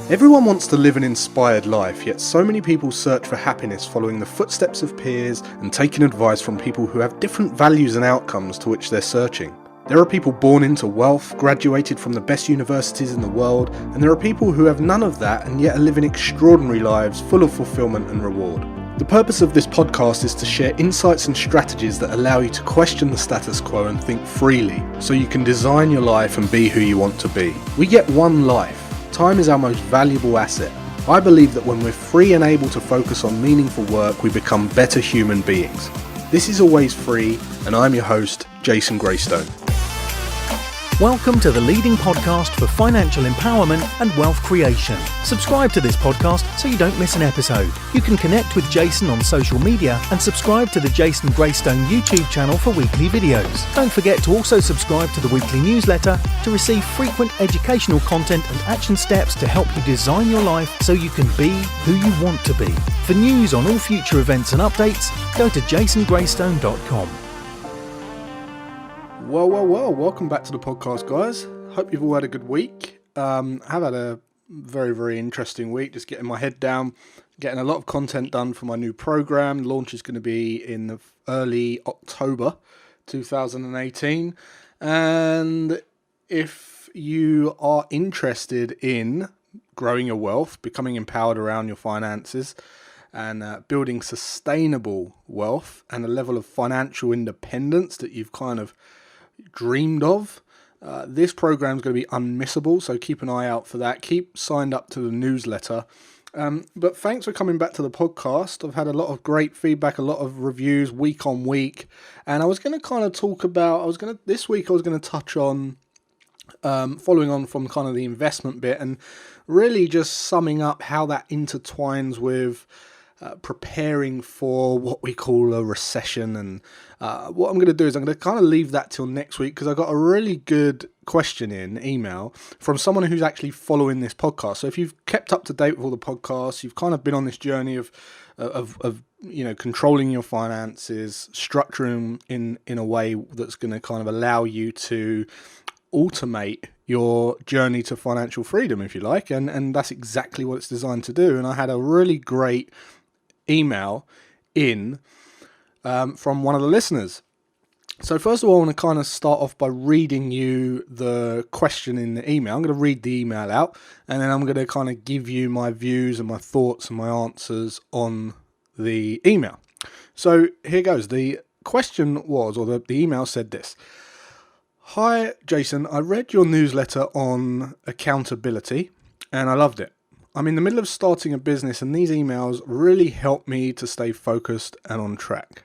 Everyone wants to live an inspired life, yet so many people search for happiness following the footsteps of peers and taking advice from people who have different values and outcomes to which they're searching. There are people born into wealth, graduated from the best universities in the world, and there are people who have none of that and yet are living extraordinary lives full of fulfillment and reward. The purpose of this podcast is to share insights and strategies that allow you to question the status quo and think freely, so you can design your life and be who you want to be. We get one life. Time is our most valuable asset. I believe that when we're free and able to focus on meaningful work, we become better human beings. This is Always Free, and I'm your host, Jason Greystone. Welcome to the leading podcast for financial empowerment and wealth creation. Subscribe to this podcast so you don't miss an episode. You can connect with Jason on social media and subscribe to the Jason Greystone YouTube channel for weekly videos. Don't forget to also subscribe to the weekly newsletter to receive frequent educational content and action steps to help you design your life so you can be who you want to be. For news on all future events and updates, go to jasongreystone.com. Well, welcome back to the podcast, guys. Hope you've all had a good week. I've had a very interesting week, just getting my head down, getting a lot of content done for my new program. Launch is going to be in the early October 2018. And if you are interested in growing your wealth, becoming empowered around your finances, and building sustainable wealth and a level of financial independence that you've kind of dreamed of, this program is going to be unmissable, so keep an eye out for that. Keep signed up to the newsletter. But thanks for coming back to the podcast. I've had a lot of great feedback, a lot of reviews week on week, and I was going to kind of talk about, this week I was going to touch on following on from kind of the investment bit and really just summing up how that intertwines with preparing for what we call a recession. And what I'm going to do is I'm going to kind of leave that till next week, because I got a really good question in email from someone who's actually following this podcast. So if you've kept up to date with all the podcasts, you've kind of been on this journey of controlling your finances, structuring in a way that's going to kind of allow you to automate your journey to financial freedom, if you like, and that's exactly what it's designed to do. And I had a really great email in from one of the listeners. So first of all, I want to kind of start off by reading you the question in the email. I'm going to read the email out, and then I'm going to kind of give you my views and my thoughts and my answers on the email. So here goes. The question was, or the email said this: Hi Jason, I read your newsletter on accountability and I loved it. I'm in the middle of starting a business and these emails really help me to stay focused and on track.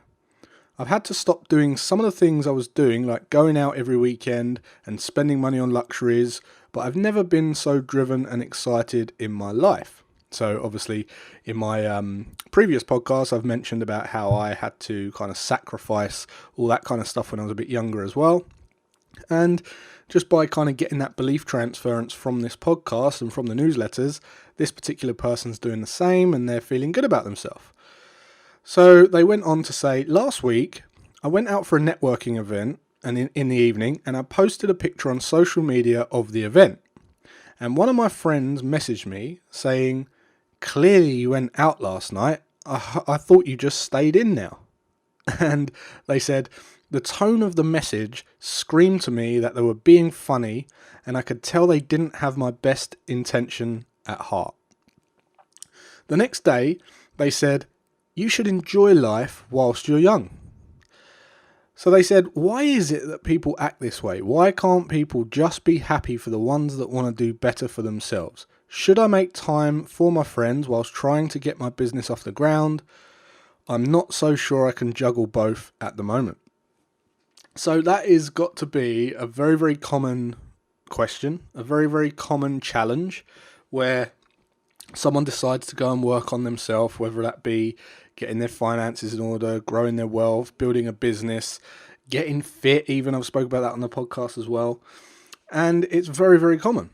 I've had to stop doing some of the things I was doing, like going out every weekend and spending money on luxuries, but I've never been so driven and excited in my life. So obviously in my previous podcast, I've mentioned about how I had to kind of sacrifice all that kind of stuff when I was a bit younger as well. And just by kind of getting that belief transference from this podcast and from the newsletters, this particular person's doing the same and they're feeling good about themselves. So they went on to say, last week, I went out for a networking event and in the evening, and I posted a picture on social media of the event. And one of my friends messaged me saying, clearly you went out last night. I thought you just stayed in now. And they said, the tone of the message screamed to me that they were being funny, and I could tell they didn't have my best intention at heart. The next day, they said, you should enjoy life whilst you're young. So they said, why is it that people act this way? Why can't people just be happy for the ones that want to do better for themselves? Should I make time for my friends whilst trying to get my business off the ground? I'm not so sure I can juggle both at the moment. So that is got to be a very common question, a very common challenge where someone decides to go and work on themselves, whether that be getting their finances in order, growing their wealth, building a business, getting fit even. I've spoken about that on the podcast as well. And it's very common.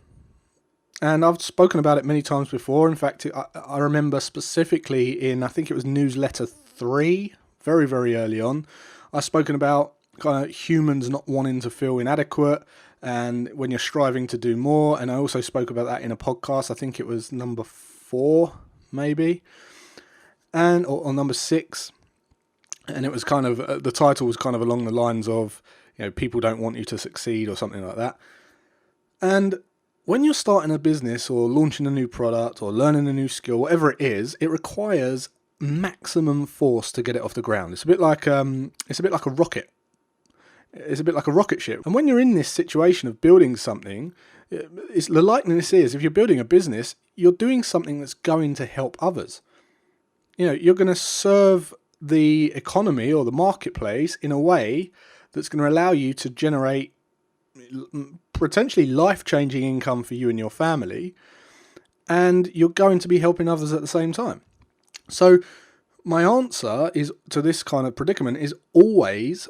And I've spoken about it many times before. In fact, I remember specifically in, I think it was newsletter 3, very early on, I've spoken about kind of humans not wanting to feel inadequate and when you're striving to do more. And I also spoke about that in a podcast. I think it was number 4, maybe, and or number 6. And it was kind of, the title was kind of along the lines of, people don't want you to succeed or something like that. And when you're starting a business or launching a new product or learning a new skill, whatever it is, it requires maximum force to get it off the ground. It's a bit like a rocket. It's a bit like a rocket ship. And when you're in this situation of building something, the likeness is, if you're building a business, you're doing something that's going to help others. You're going to serve the economy or the marketplace in a way that's going to allow you to generate potentially life-changing income for you and your family, and you're going to be helping others at the same time. So my answer is to this kind of predicament is always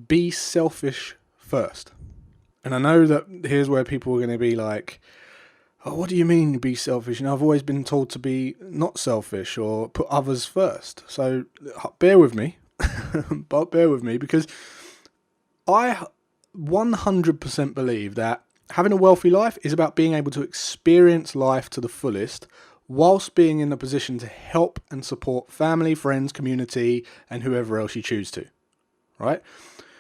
be selfish first. And I know that here's where people are going to be like, oh, what do you mean be selfish? I've always been told to be not selfish or put others first. So bear with me, because I 100% believe that having a wealthy life is about being able to experience life to the fullest whilst being in a position to help and support family, friends, community, and whoever else you choose to, right?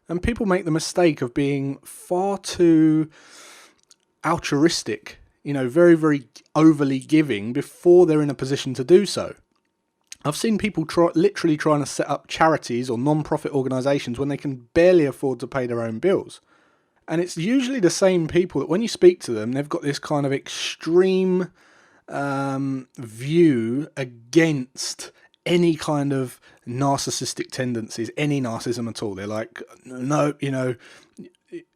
And people make the mistake of being far too altruistic, very, very overly giving before they're in a position to do so. I've seen people literally trying to set up charities or non-profit organisations when they can barely afford to pay their own bills. And it's usually the same people that when you speak to them, they've got this kind of extreme view against any kind of narcissistic tendencies, any narcissism at all. They're like, no,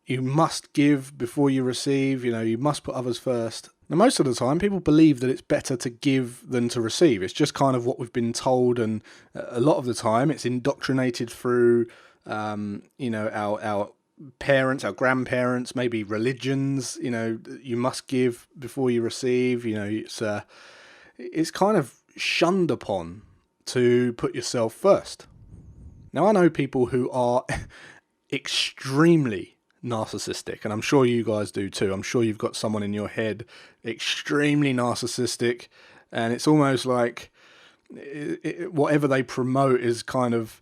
you must give before you receive, you must put others first. Now, most of the time, people believe that it's better to give than to receive. It's just kind of what we've been told, and a lot of the time, it's indoctrinated through, our parents, our grandparents, maybe religions. You must give before you receive. It's kind of shunned upon to put yourself first. Now, I know people who are extremely narcissistic, and I'm sure you guys do too. I'm sure you've got someone in your head extremely narcissistic, and it's almost like whatever they promote is kind of,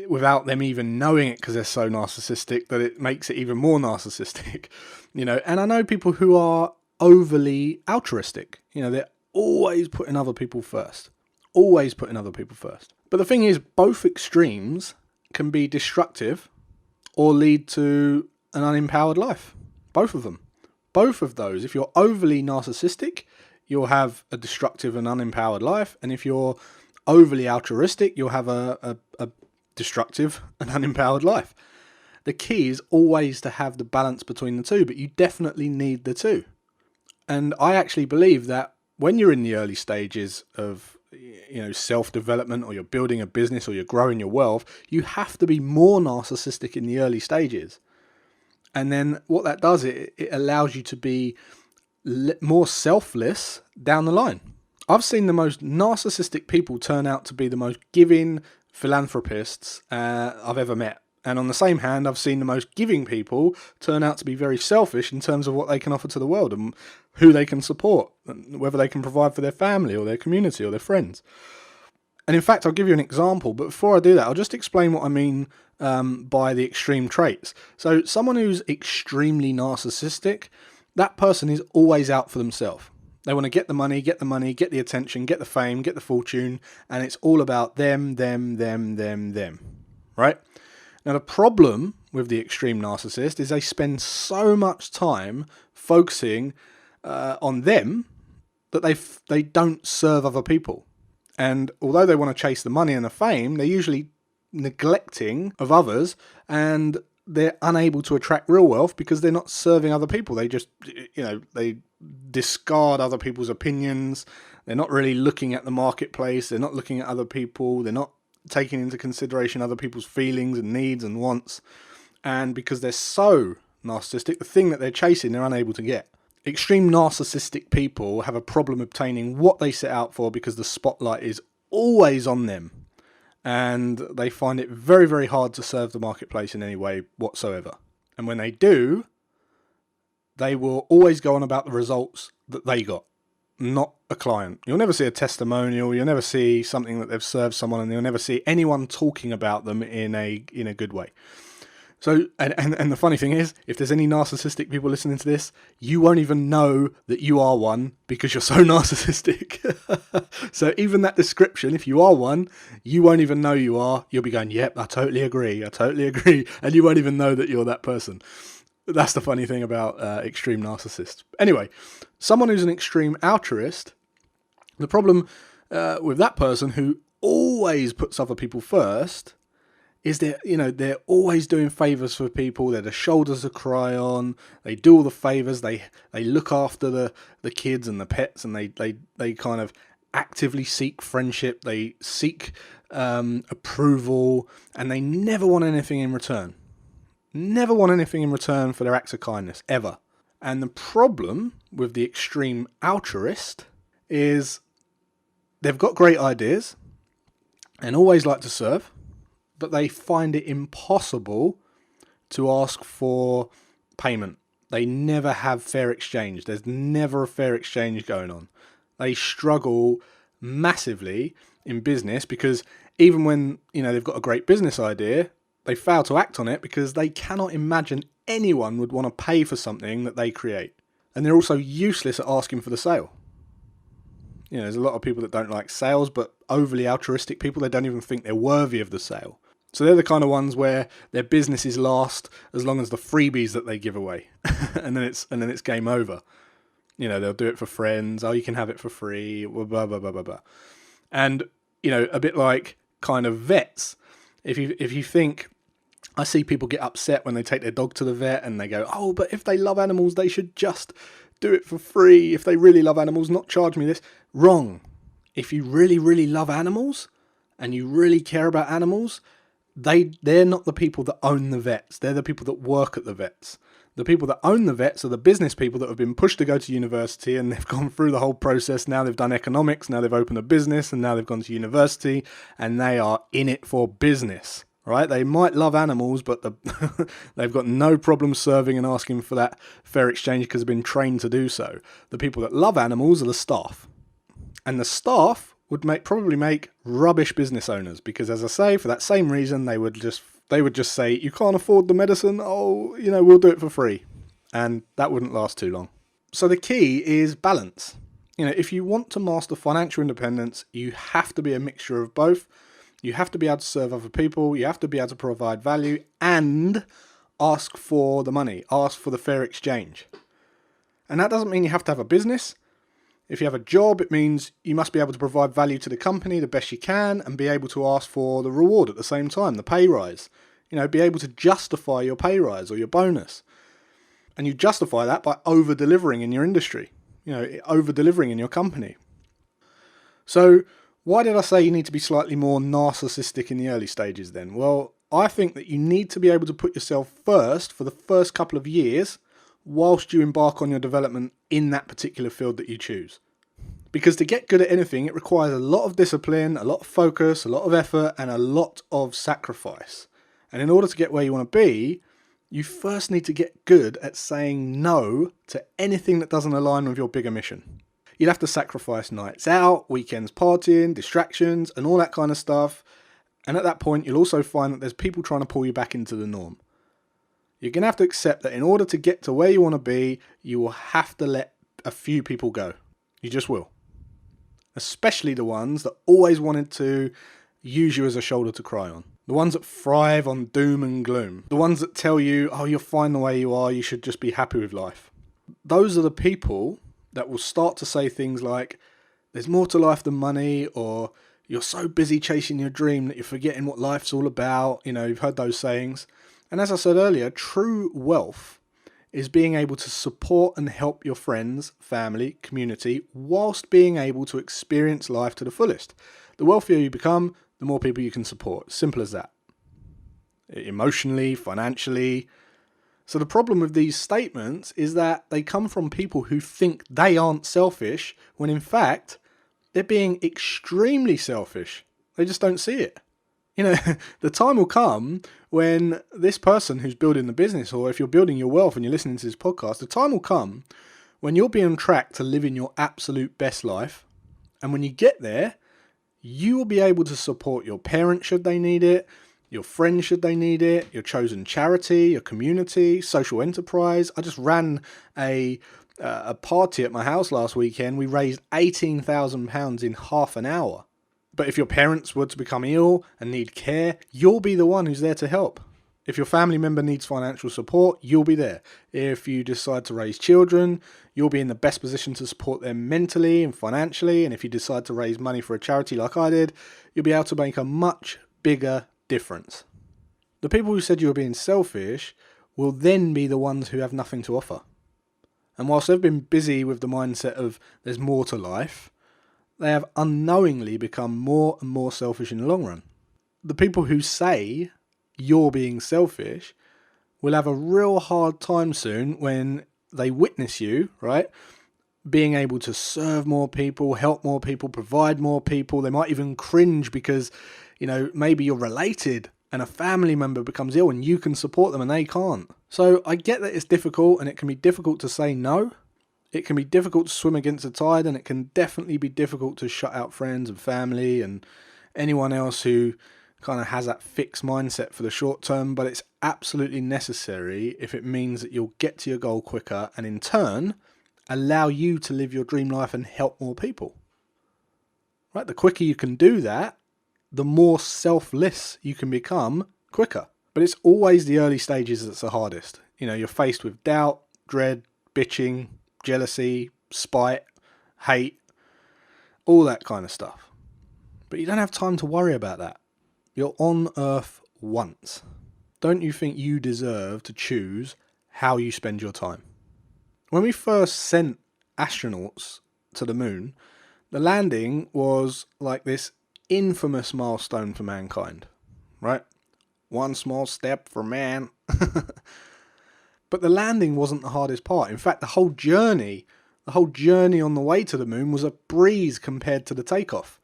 without them even knowing it, because they're so narcissistic, that it makes it even more narcissistic. And I know people who are overly altruistic. They're always putting other people first. But the thing is, both extremes can be destructive or lead to an unempowered life. Both of them. Both of those. If you're overly narcissistic, you'll have a destructive and unempowered life. And if you're overly altruistic, you'll have a destructive and unempowered life. The key is always to have the balance between the two, but you definitely need the two. And I actually believe that when you're in the early stages of self-development, or you're building a business, or you're growing your wealth, you have to be more narcissistic in the early stages. And then what that does, it allows you to be more selfless down the line. I've seen the most narcissistic people turn out to be the most giving philanthropists I've ever met. And on the same hand, I've seen the most giving people turn out to be very selfish in terms of what they can offer to the world and who they can support, and whether they can provide for their family or their community or their friends. And in fact, I'll give you an example, but before I do that, I'll just explain what I mean by the extreme traits. So someone who's extremely narcissistic, that person is always out for themselves. They want to get the money, get the attention, get the fame, get the fortune, and it's all about them, right? Now, the problem with the extreme narcissist is they spend so much time focusing on them that they don't serve other people. And although they want to chase the money and the fame, they're usually neglecting of others, and they're unable to attract real wealth because they're not serving other people. They just, they discard other people's opinions. They're not really looking at the marketplace. They're not looking at other people. They're not taking into consideration other people's feelings and needs and wants. And because they're so narcissistic, the thing that they're chasing, they're unable to get. Extreme narcissistic people have a problem obtaining what they set out for because the spotlight is always on them. And they find it very, very hard to serve the marketplace in any way whatsoever. And when they do, they will always go on about the results that they got, not a client. You'll never see a testimonial. You'll never see something that they've served someone, and you'll never see anyone talking about them in a good way. So, and the funny thing is, if there's any narcissistic people listening to this, you won't even know that you are one because you're so narcissistic. So even that description, if you are one, you won't even know you are. You'll be going, yep, I totally agree. And you won't even know that you're that person. That's the funny thing about extreme narcissists. Anyway, someone who's an extreme altruist, the problem with that person who always puts other people first is they're always doing favors for people. They're the shoulders to cry on. They do all the favors. They look after the kids and the pets, and they kind of actively seek friendship. They seek approval, and they never want anything in return. Never want anything in return for their acts of kindness, ever. And the problem with the extreme altruist is they've got great ideas and always like to serve, but they find it impossible to ask for payment. They never have fair exchange. There's never a fair exchange going on. They struggle massively in business because even when they've got a great business idea, they fail to act on it because they cannot imagine anyone would want to pay for something that they create. And they're also useless at asking for the sale. There's a lot of people that don't like sales, but overly altruistic people, they don't even think they're worthy of the sale. So they're the kind of ones where their business is last as long as the freebies that they give away. and then it's game over. They'll do it for friends. Oh, you can have it for free. Blah, blah, blah, blah, blah. And, a bit like kind of vets. If you think, I see people get upset when they take their dog to the vet and they go, oh, but if they love animals, they should just do it for free. If they really love animals, not charge me this. Wrong. If you really, really love animals and you really care about animals, they're not the people that own the vets. They're the people that work at the vets. The people that own the vets are the business people that have been pushed to go to university, and they've gone through the whole process. Now they've done economics, now they've opened a business, and now they've gone to university, and they are in it for business, right? They might love animals, but they've got no problem serving and asking for that fair exchange because they've been trained to do so. The people that love animals are the staff. And the staff would probably make rubbish business owners because, as I say, for that same reason, they would just say, you can't afford the medicine, oh, we'll do it for free. And that wouldn't last too long. So the key is balance. If you want to master financial independence, you have to be a mixture of both. You have to be able to serve other people, you have to be able to provide value, and ask for the money, ask for the fair exchange. And that doesn't mean you have to have a business. If you have a job, it means you must be able to provide value to the company the best you can and be able to ask for the reward at the same time, the pay rise. Be able to justify your pay rise or your bonus. And you justify that by over-delivering in your industry, over-delivering in your company. So why did I say you need to be slightly more narcissistic in the early stages then? Well, I think that you need to be able to put yourself first for the first couple of years whilst you embark on your development in that particular field that you choose. Because to get good at anything, it requires a lot of discipline, a lot of focus, a lot of effort, and a lot of sacrifice. And in order to get where you want to be, you first need to get good at saying no to anything that doesn't align with your bigger mission. You'll have to sacrifice nights out, weekends partying, distractions, and all that kind of stuff. And at that point, you'll also find that there's people trying to pull you back into the norm. You're going to have to accept that in order to get to where you want to be, you will have to let a few people go. You just will. Especially the ones that always wanted to use you as a shoulder to cry on. The ones that thrive on doom and gloom. The ones that tell you, oh, you're fine the way you are, you should just be happy with life. Those are the people that will start to say things like, there's more to life than money, or you're so busy chasing your dream that you're forgetting what life's all about. You've heard those sayings. And as I said earlier, true wealth is being able to support and help your friends, family, community, whilst being able to experience life to the fullest. The wealthier you become, the more people you can support. Simple as that. Emotionally, financially. So the problem with these statements is that they come from people who think they aren't selfish, when in fact, they're being extremely selfish. They just don't see it. You know, the time will come when this person who's building the business, or if you're building your wealth and you're listening to this podcast, the time will come when you'll be on track to living your absolute best life. And when you get there, you will be able to support your parents should they need it, your friends should they need it, your chosen charity, your community, social enterprise. I just ran a party at my house last weekend. We raised £18,000 in half an hour. But if your parents were to become ill and need care, you'll be the one who's there to help. If your family member needs financial support, you'll be there. If you decide to raise children, you'll be in the best position to support them mentally and financially. And if you decide to raise money for a charity like I did, you'll be able to make a much bigger difference. The people who said you were being selfish will then be the ones who have nothing to offer. And whilst they've been busy with the mindset of there's more to life, they have unknowingly become more and more selfish in the long run. The people who say you're being selfish will have a real hard time soon when they witness you, right, being able to serve more people, help more people, provide more people. They might even cringe because, you know, maybe you're related and a family member becomes ill and you can support them and they can't. So I get that it's difficult, and it can be difficult to say no. It can be difficult to swim against the tide, and it can definitely be difficult to shut out friends and family and anyone else who kind of has that fixed mindset for the short term, but it's absolutely necessary if it means that you'll get to your goal quicker and in turn allow you to live your dream life and help more people. Right? The quicker you can do that, the more selfless you can become quicker. But it's always the early stages that's the hardest. You know, you're faced with doubt, dread, bitching, jealousy, spite, hate, all that kind of stuff. But you don't have time to worry about that. You're on Earth once. Don't you think you deserve to choose how you spend your time? When we first sent astronauts to the moon, the landing was like this infamous milestone for mankind, right? One small step for man. But the landing wasn't the hardest part. In fact, the whole journey on the way to the moon was a breeze compared to the takeoff.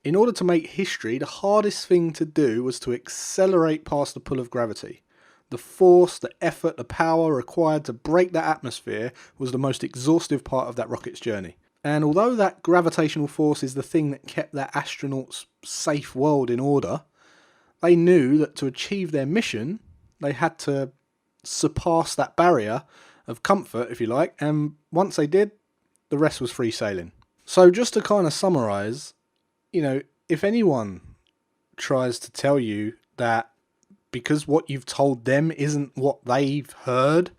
In order to make history, the hardest thing to do was to accelerate past the pull of gravity. The force, the effort, the power required to break that atmosphere was the most exhaustive part of that rocket's journey. And although that gravitational force is the thing that kept that astronaut's safe world in order, they knew that to achieve their mission, they had to surpass that barrier of comfort, if you like, and once they did, the rest was free sailing. So just to kind of summarize, you know, if anyone tries to tell you that because what you've told them isn't what they've heard,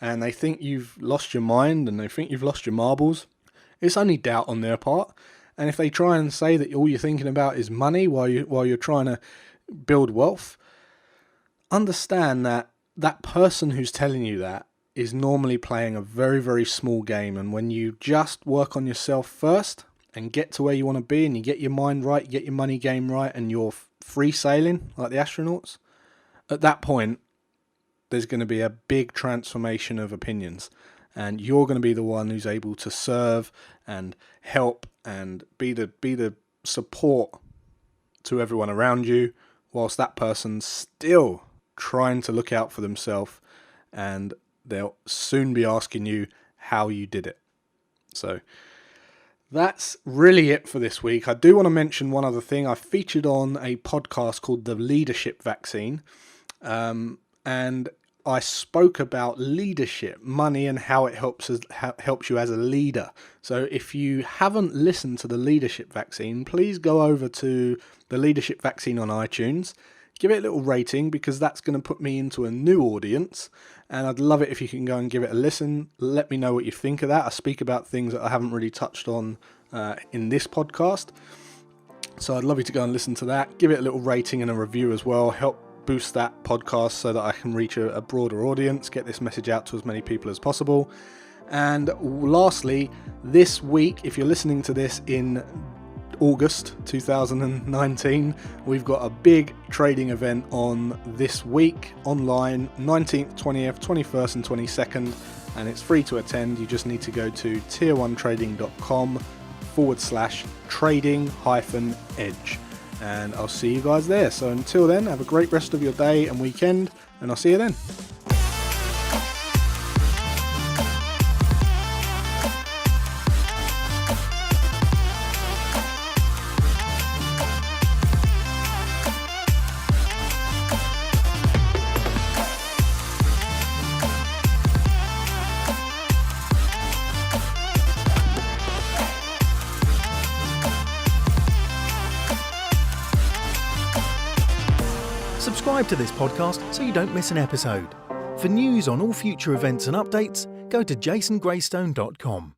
and they think you've lost your mind and they think you've lost your marbles, it's only doubt on their part. And if they try and say that all you're thinking about is money while you're trying to build wealth, understand that that person who's telling you that is normally playing a very, very small game. And when you just work on yourself first and get to where you want to be, and you get your mind right, you get your money game right, and you're free sailing like the astronauts, at that point, there's going to be a big transformation of opinions. And you're going to be the one who's able to serve and help and be the support to everyone around you, whilst that person's still trying to look out for themselves, and they'll soon be asking you how you did it. So that's really it for this week. I do want to mention one other thing. I featured on a podcast called The Leadership Vaccine, and I spoke about leadership, money, and how it helps you as a leader. So if you haven't listened to The Leadership Vaccine, please go over to The Leadership Vaccine on iTunes. Give it a little rating, because that's going to put me into a new audience, and I'd love it if you can go and give it a listen. Let me know what you think of that. I speak about things that I haven't really touched on in this podcast, so I'd love you to go and listen to that. Give it a little rating and a review as well. Help boost that podcast so that I can reach a broader audience, get this message out to as many people as possible. And lastly, this week, if you're listening to this in August 2019, we've got a big trading event on this week online, 19th, 20th, 21st and 22nd, and it's free to attend. You just need to go to tier1trading.com/trading-edge, and I'll see you guys there. So until then, have a great rest of your day and weekend, and I'll see you then. Subscribe to this podcast so you don't miss an episode. For news on all future events and updates, go to jasongreystone.com.